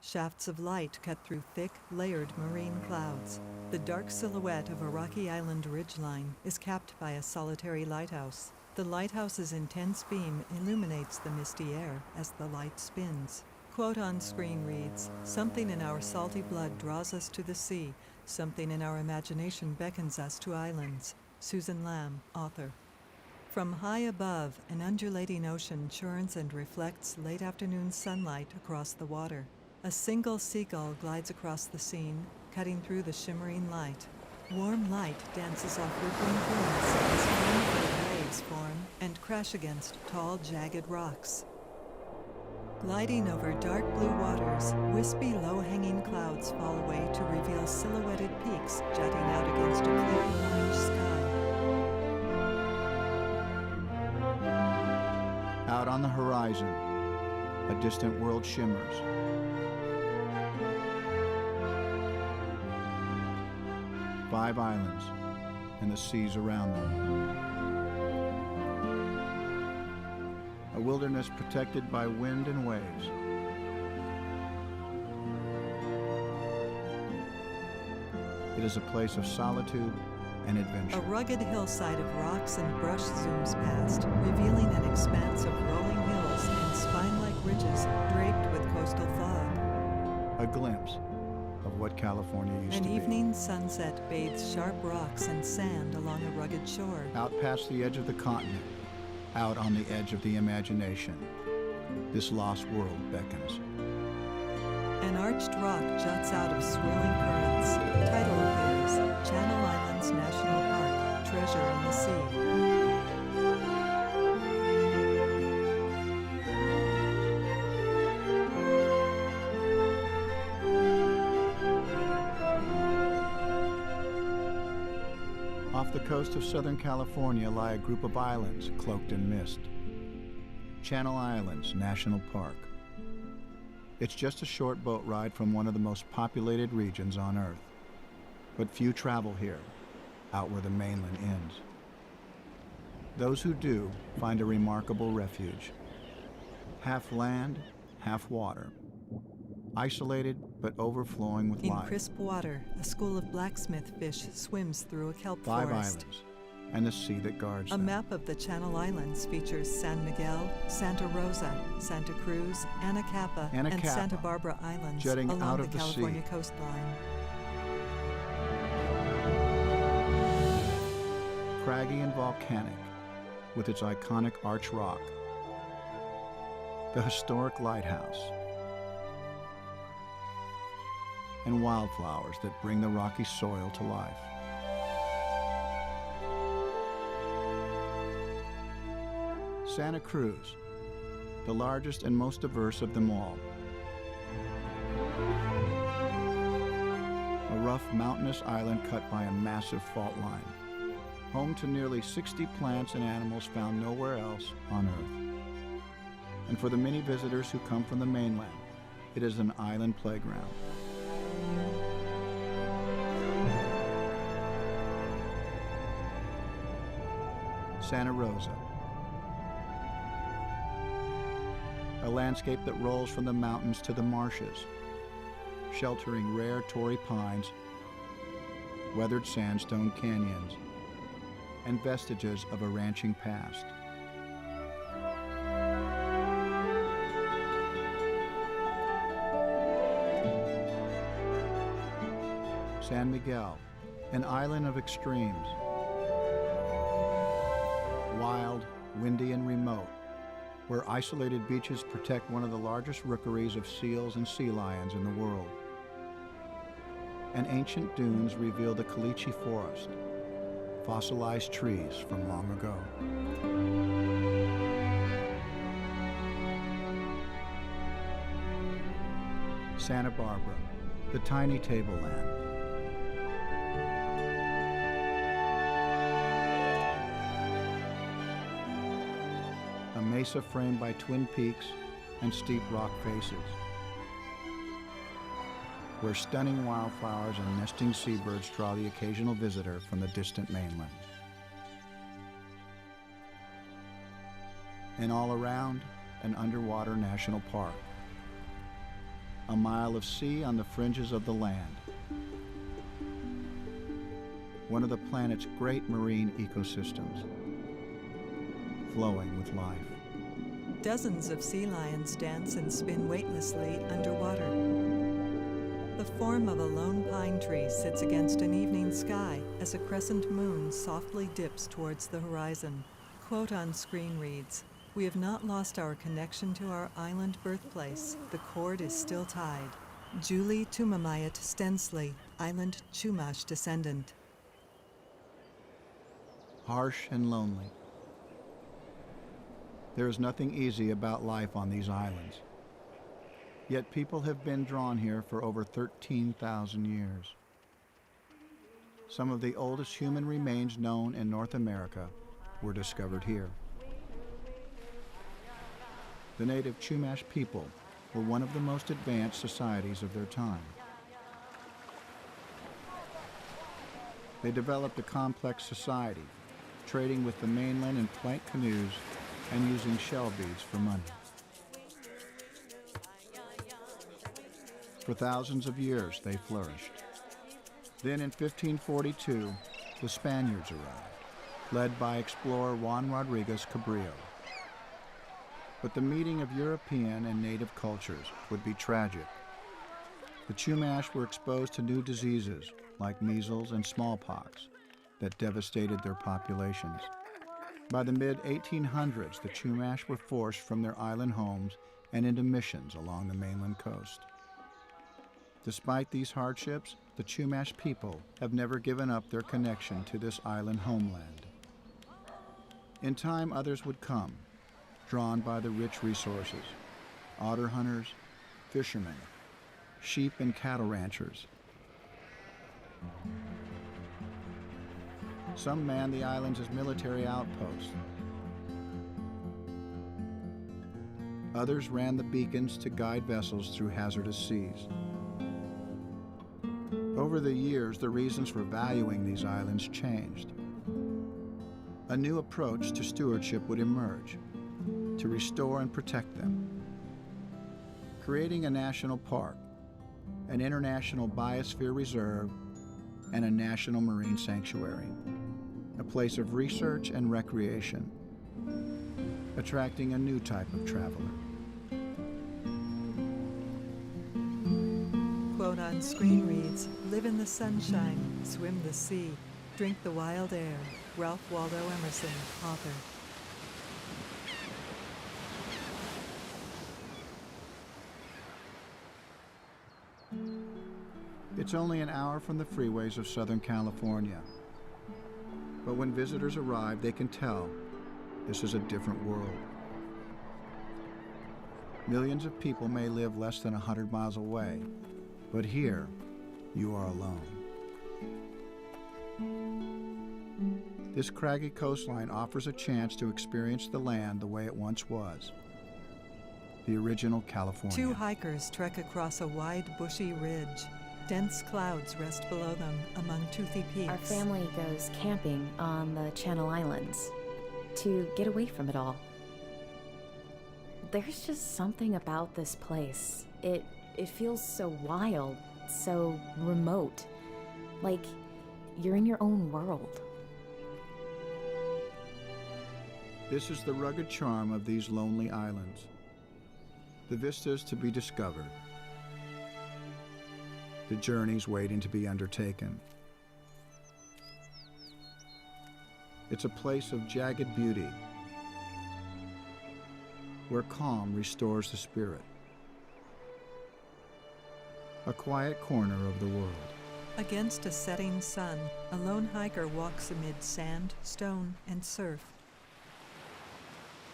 shafts of light cut through thick, layered marine clouds. The dark silhouette of a rocky island ridgeline is capped by a solitary lighthouse. The lighthouse's intense beam illuminates the misty air as the light spins. Quote on screen reads, "Something in our salty blood draws us to the sea. Something in our imagination beckons us to islands." Susan Lamb, author. From high above, an undulating ocean churns and reflects late afternoon sunlight across the water. A single seagull glides across the scene, cutting through the shimmering light. Warm light dances off rippling currents as foam-filled waves form and crash against tall, jagged rocks. Gliding over dark blue waters, wispy, low-hanging clouds fall away to reveal silhouetted peaks jutting out against a clear orange sky. Out on the horizon, a distant world shimmers. Five islands and the seas around them. A wilderness protected by wind and waves. It is a place of solitude and adventure. A rugged hillside of rocks and brush zooms past, revealing an expanse of rolling hills and spine-like ridges draped with coastal fog. A glimpse of what California used to be. An evening sunset bathes sharp rocks and sand along a rugged shore. Out past the edge of the continent, out on the edge of the imagination, this lost world beckons. An arched rock juts out of swirling currents. Title appears, Channel Islands National Park, Treasure in the Sea. Off the coast of Southern California lie a group of islands cloaked in mist. Channel Islands National Park. It's just a short boat ride from one of the most populated regions on Earth. But few travel here, out where the mainland ends. Those who do find a remarkable refuge. Half land, half water. Isolated but overflowing with life. In crisp water, a school of blacksmith fish swims through a kelp Five forest. islands, and the sea that guards A them. map of the Channel Islands features San Miguel, Santa Rosa, Santa Cruz, Anacapa, and Santa Barbara Islands jutting along out of the the California sea. coastline. Craggy and volcanic, with its iconic arch rock. The historic lighthouse. And wildflowers that bring the rocky soil to life. Santa Cruz, the largest and most diverse of them all. A rough mountainous island cut by a massive fault line, home to nearly 60 plants and animals found nowhere else on Earth. And for the many visitors who come from the mainland, it is an island playground. Santa Rosa, a landscape that rolls from the mountains to the marshes, sheltering rare Torrey pines, weathered sandstone canyons, and vestiges of a ranching past. San Miguel, an island of extremes. Wild, windy, and remote, where isolated beaches protect one of the largest rookeries of seals and sea lions in the world. And ancient dunes reveal the caliche forest, fossilized trees from long ago. Santa Barbara, the tiny tableland. A mesa framed by twin peaks and steep rock faces, where stunning wildflowers and nesting seabirds draw the occasional visitor from the distant mainland. And all around, an underwater national park. a mile of sea on the fringes of the land. One of the planet's great marine ecosystems, flowing with life. Dozens of sea lions dance and spin weightlessly underwater. The form of a lone pine tree sits against an evening sky as a crescent moon softly dips towards the horizon. Quote on screen reads, "We have not lost our connection to our island birthplace. The cord is still tied." Julie Tumamayat Stensley, Island Chumash descendant. Harsh and lonely. There is nothing easy about life on these islands. Yet people have been drawn here for over 13,000 years. Some of the oldest human remains known in North America were discovered here. The native Chumash people were one of the most advanced societies of their time. They developed a complex society, trading with the mainland in plank canoes and using shell beads for money. For thousands of years, they flourished. Then in 1542, the Spaniards arrived, led by explorer Juan Rodriguez Cabrillo. But the meeting of European and native cultures would be tragic. The Chumash were exposed to new diseases like measles and smallpox that devastated their populations. By the mid-1800s, the Chumash were forced from their island homes and into missions along the mainland coast. Despite these hardships, the Chumash people have never given up their connection to this island homeland. In time, others would come, drawn by the rich resources: otter hunters, fishermen, sheep and cattle ranchers. Some manned the islands as military outposts. Others ran the beacons to guide vessels through hazardous seas. Over the years, the reasons for valuing these islands changed. A new approach to stewardship would emerge, to restore and protect them. Creating a national park, an international biosphere reserve, and a national marine sanctuary. A place of research and recreation, attracting a new type of traveler. Quote on screen reads, "Live in the sunshine, swim the sea, drink the wild air." Ralph Waldo Emerson, author. It's only an hour from the freeways of Southern California. But when visitors arrive, they can tell this is a different world. Millions of people may live less than 100 miles away, but here, you are alone. This craggy coastline offers a chance to experience the land the way it once was. The original California. Two hikers trek across a wide, bushy ridge. Dense clouds rest below them among toothy peaks. Our family goes camping on the Channel Islands to get away from it all. There's just something about this place. It feels so wild, so remote, like you're in your own world. This is the rugged charm of these lonely islands. The vistas to be discovered. The journeys waiting to be undertaken. It's a place of jagged beauty, where calm restores the spirit. A quiet corner of the world. Against a setting sun, a lone hiker walks amid sand, stone, and surf.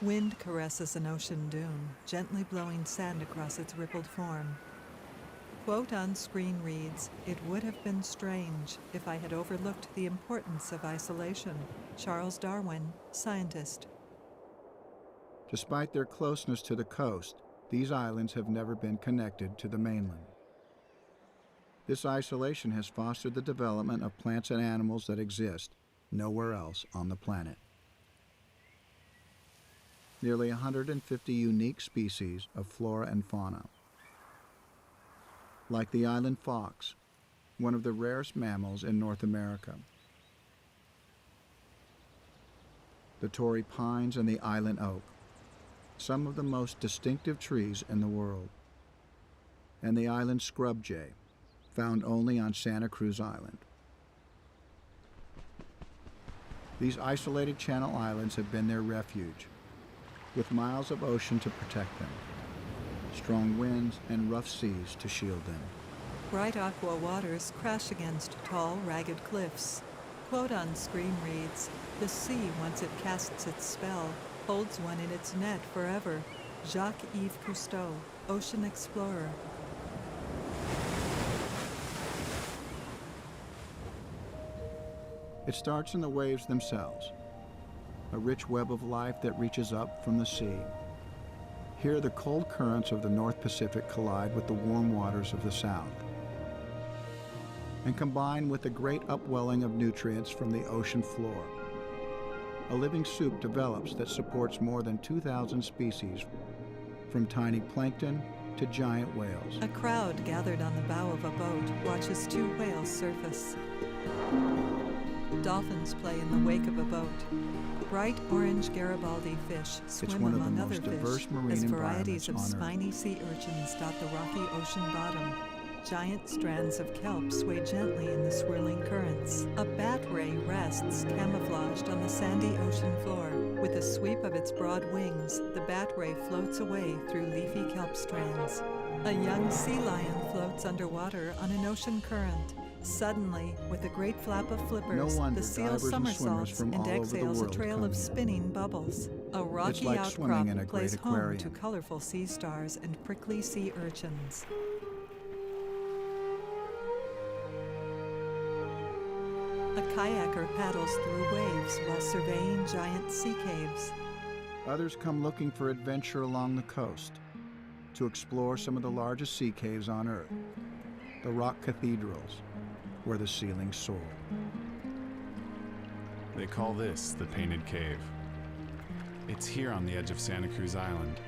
Wind caresses an ocean dune, gently blowing sand across its rippled form. Quote on screen reads, "It would have been strange if I had overlooked the importance of isolation." Charles Darwin, scientist. Despite their closeness to the coast, these islands have never been connected to the mainland. This isolation has fostered the development of plants and animals that exist nowhere else on the planet. Nearly 150 unique species of flora and fauna. like the island fox, one of the rarest mammals in North America. The Torrey pines and the island oak, some of the most distinctive trees in the world. And the island scrub jay, found only on Santa Cruz Island. These isolated channel islands have been their refuge, with miles of ocean to protect them, strong winds and rough seas to shield them. Bright aqua waters crash against tall, ragged cliffs. Quote on screen reads, "The sea, once it casts its spell, holds one in its net forever." Jacques-Yves Cousteau, ocean explorer. It starts in the waves themselves, a rich web of life that reaches up from the sea. Here, the cold currents of the North Pacific collide with the warm waters of the South and combine with the great upwelling of nutrients from the ocean floor. A living soup develops that supports more than 2,000 species, from tiny plankton to giant whales. A crowd gathered on the bow of a boat watches two whales surface. Dolphins play in the wake of a boat. Bright orange Garibaldi fish swim one of the among other most diverse fish marine as varieties of environments on Earth. spiny sea urchins dot the rocky ocean bottom. Giant strands of kelp sway gently in the swirling currents. A bat ray rests camouflaged on the sandy ocean floor. With a sweep of its broad wings, the bat ray floats away through leafy kelp strands. A young sea lion floats underwater on an ocean current. Suddenly, with a great flap of flippers, No wonder the seal divers and swimmers somersaults from and all over the exhales a world trail come of here. spinning bubbles. A rocky like swimming in a outcrop great plays home aquarium. to colorful sea stars and prickly sea urchins. A kayaker paddles through waves while surveying giant sea caves. Others come looking for adventure along the coast to explore some of the largest sea caves on Earth, the rock cathedrals, where the ceilings soar. They call this the Painted Cave. It's here on the edge of Santa Cruz Island.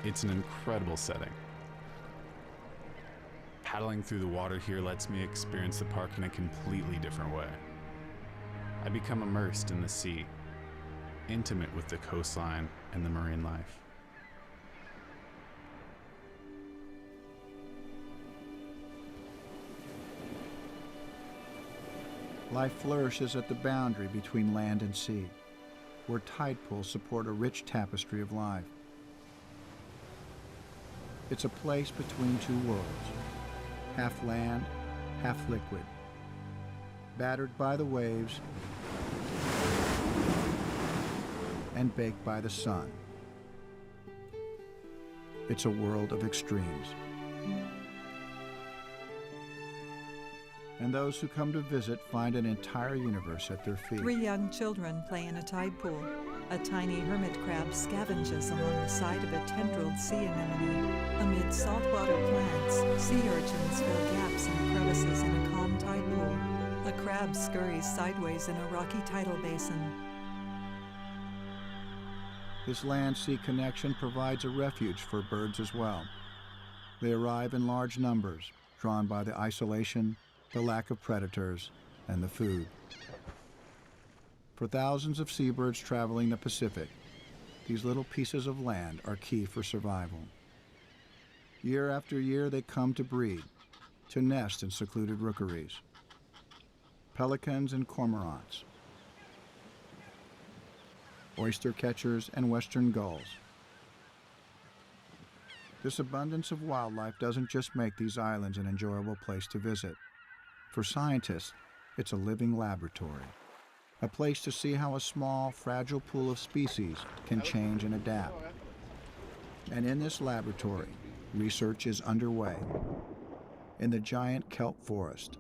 It's an incredible setting. Paddling through the water here lets me experience the park in a completely different way. I become immersed in the sea, intimate with the coastline and the marine life. Life flourishes at the boundary between land and sea, where tide pools support a rich tapestry of life. It's a place between two worlds, half land, half liquid, battered by the waves and baked by the sun. It's a world of extremes. And those who come to visit find an entire universe at their feet. 3 young children play in a tide pool. A tiny hermit crab scavenges along the side of a tendrilled sea anemone. Amid saltwater plants, sea urchins fill gaps and crevices in a calm tide pool. A crab scurries sideways in a rocky tidal basin. This land-sea connection provides a refuge for birds as well. They arrive in large numbers, drawn by the isolation, the lack of predators, and the food. For thousands of seabirds traveling the Pacific, these little pieces of land are key for survival. Year after year, they come to breed, to nest in secluded rookeries. Pelicans and cormorants, oyster catchers and western gulls. This abundance of wildlife doesn't just make these islands an enjoyable place to visit. For scientists, it's a living laboratory, a place to see how a small, fragile pool of species can change and adapt. And in this laboratory, research is underway in the giant kelp forest.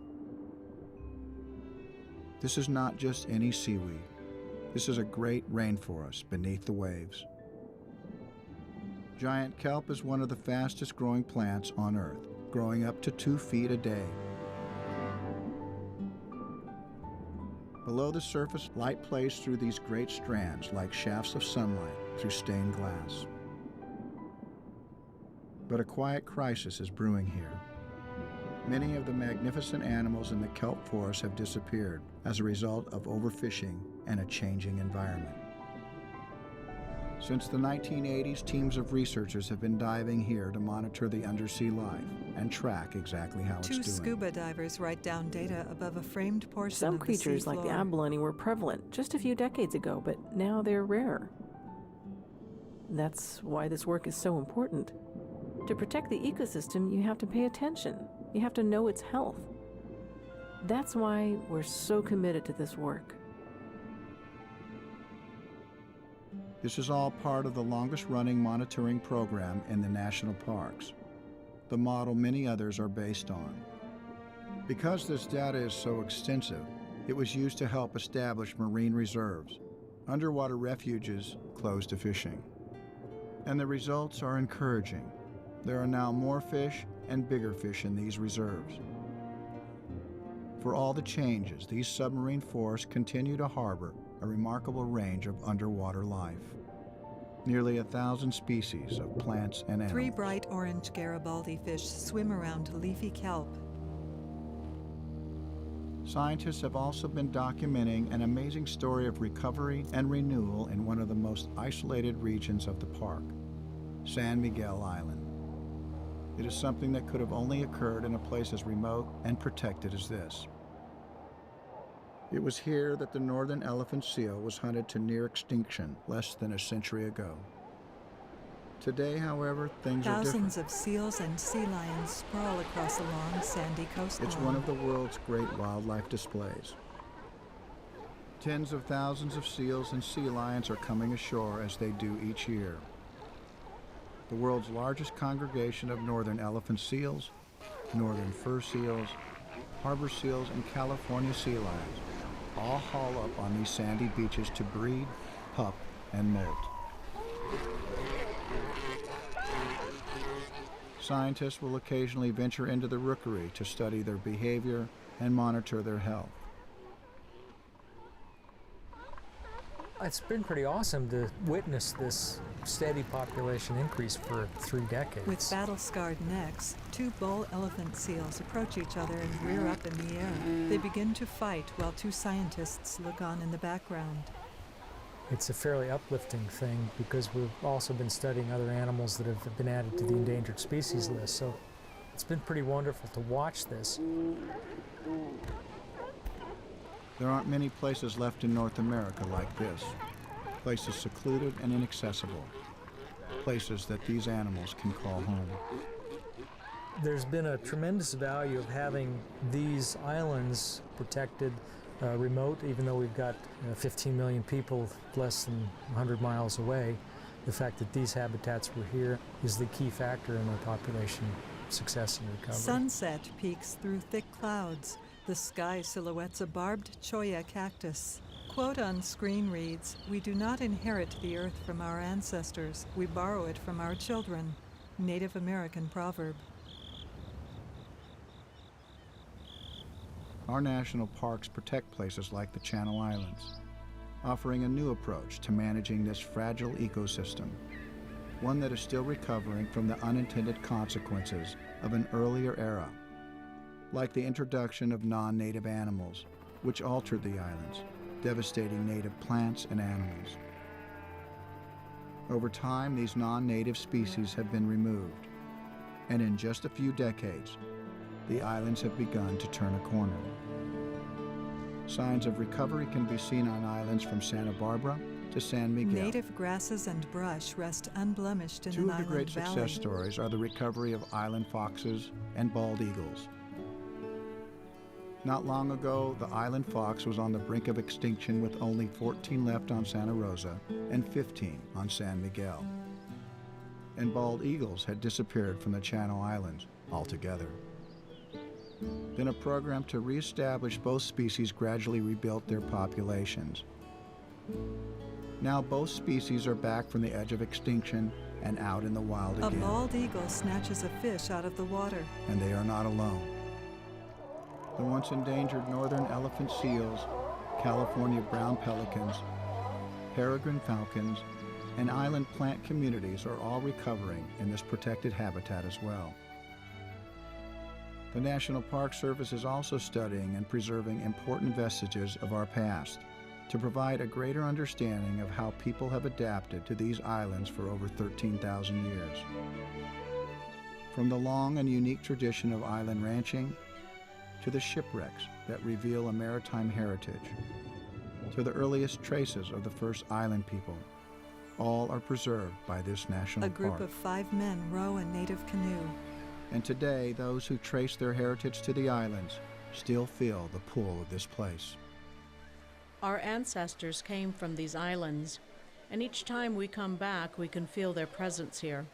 This is not just any seaweed. This is a great rainforest beneath the waves. Giant kelp is one of the fastest growing plants on Earth, growing up to 2 feet a day. Below the surface, light plays through these great strands like shafts of sunlight through stained glass. But a quiet crisis is brewing here. Many of the magnificent animals in the kelp forest have disappeared as a result of overfishing and a changing environment. Since the 1980s, teams of researchers have been diving here to monitor the undersea life and track exactly how it's doing. Two scuba divers write down data above a framed portion Some of the creatures, like the seafloor. abalone, were prevalent just a few decades ago, but now they're rare. That's why this work is so important. To protect the ecosystem, you have to pay attention. You have to know its health. That's why we're so committed to this work. This is all part of the longest-running monitoring program in the national parks, the model many others are based on. Because this data is so extensive, it was used to help establish marine reserves, underwater refuges closed to fishing. And the results are encouraging. There are now more fish and bigger fish in these reserves. For all the changes, these submarine forests continue to harbor a remarkable range of underwater life. Nearly 1,000 species of plants and animals. 3 bright orange Garibaldi fish swim around leafy kelp. Scientists have also been documenting an amazing story of recovery and renewal in one of the most isolated regions of the park, San Miguel Island. It is something that could have only occurred in a place as remote and protected as this. It was here that the northern elephant seal was hunted to near extinction less than a century ago. Today, however, things are different. Thousands of seals and sea lions sprawl across a long sandy coastline. It's one of the world's great wildlife displays. Tens of thousands of seals and sea lions are coming ashore as they do each year. The world's largest congregation of northern elephant seals, northern fur seals, harbor seals, and California sea lions all haul up on these sandy beaches to breed, pup, and molt. Scientists will occasionally venture into the rookery to study their behavior and monitor their health. It's been pretty awesome to witness this steady population increase for 3 decades. With battle-scarred necks, 2 bull elephant seals approach each other and rear up in the air. They begin to fight while 2 scientists look on in the background. It's a fairly uplifting thing because we've also been studying other animals that have been added to the endangered species list, so it's been pretty wonderful to watch this. There aren't many places left in North America like this. Places secluded and inaccessible. Places that these animals can call home. There's been a tremendous value of having these islands protected, remote, even though we've got 15 million people less than 100 miles away. The fact that these habitats were here is the key factor in our population success and recovery. Sunset peeks through thick clouds. The sky silhouettes a barbed cholla cactus. Quote on screen reads, "We do not inherit the earth from our ancestors. We borrow it from our children." Native American proverb. Our national parks protect places like the Channel Islands, offering a new approach to managing this fragile ecosystem, one that is still recovering from the unintended consequences of an earlier era, like the introduction of non-native animals, which altered the islands, devastating native plants and animals. Over time, these non-native species have been removed, and in just a few decades, the islands have begun to turn a corner. Signs of recovery can be seen on islands from Santa Barbara to San Miguel. Native grasses and brush rest unblemished in Two an of the island great valley. success stories are the recovery of island foxes and bald eagles. Not long ago, the island fox was on the brink of extinction with only 14 left on Santa Rosa and 15 on San Miguel. And bald eagles had disappeared from the Channel Islands altogether. Then a program to reestablish both species gradually rebuilt their populations. Now both species are back from the edge of extinction and out in the wild A again. bald eagle snatches a fish out of the water. And they are not alone. The once endangered northern elephant seals, California brown pelicans, peregrine falcons, and island plant communities are all recovering in this protected habitat as well. The National Park Service is also studying and preserving important vestiges of our past to provide a greater understanding of how people have adapted to these islands for over 13,000 years. From the long and unique tradition of island ranching, to the shipwrecks that reveal a maritime heritage, to the earliest traces of the first island people, all are preserved by this national A group park. of 5 men row a native canoe. And today, those who trace their heritage to the islands still feel the pull of this place. Our ancestors came from these islands, and each time we come back, we can feel their presence here.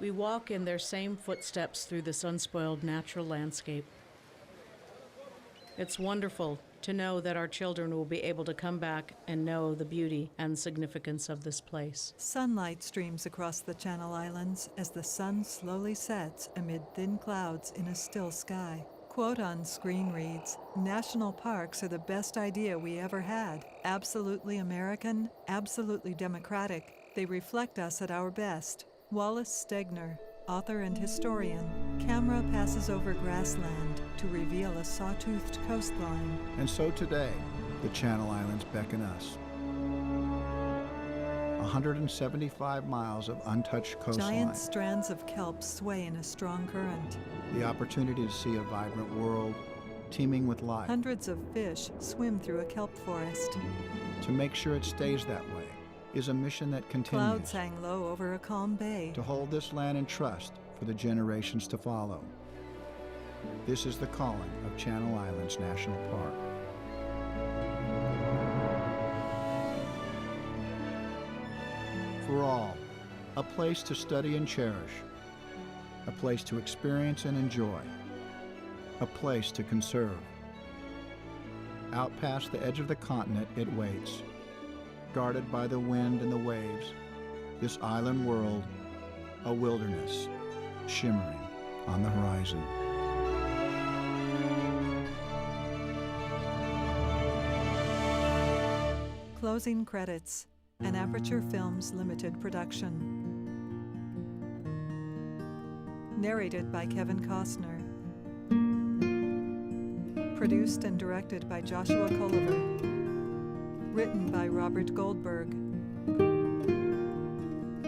We walk in their same footsteps through this unspoiled natural landscape. It's wonderful to know that our children will be able to come back and know the beauty and significance of this place. Sunlight streams across the Channel Islands as the sun slowly sets amid thin clouds in a still sky. Quote on screen reads, "National parks are the best idea we ever had. Absolutely American, absolutely democratic. They reflect us at our best." Wallace Stegner, author and historian, camera passes over grassland to reveal a saw-toothed coastline. And so today, the Channel Islands beckon us. 175 miles of untouched coastline. Giant strands of kelp sway in a strong current. The opportunity to see a vibrant world teeming with life. Hundreds of fish swim through a kelp forest. To make sure it stays that way is a mission that continues Clouds hang low over a calm bay. to hold this land in trust for the generations to follow. This is the calling of Channel Islands National Park. For all, a place to study and cherish, a place to experience and enjoy, a place to conserve. Out past the edge of the continent it waits, guarded by the wind and the waves, this island world, a wilderness, shimmering on the horizon. Closing credits. An Aperture Films Limited production. Narrated by Kevin Costner. Produced and directed by Joshua Culliver. Written by Robert Goldberg.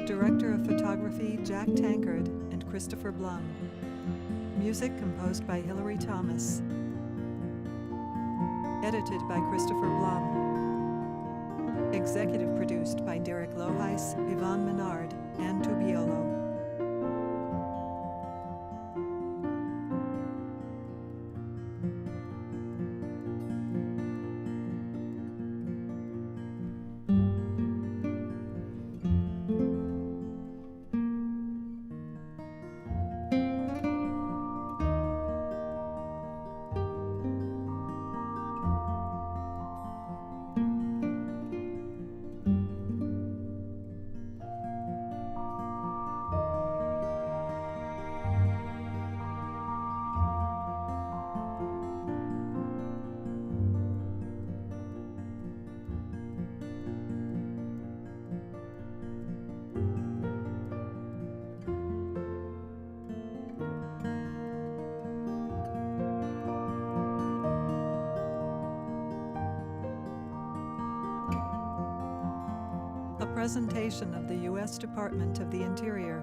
Director of Photography Jack Tankard and Christopher Blum. Music composed by Hilary Thomas. Edited by Christopher Blum. Executive produced by Derek Loheis, Yvonne Menard, and Tubiolo. Presentation of the U.S. Department of the Interior.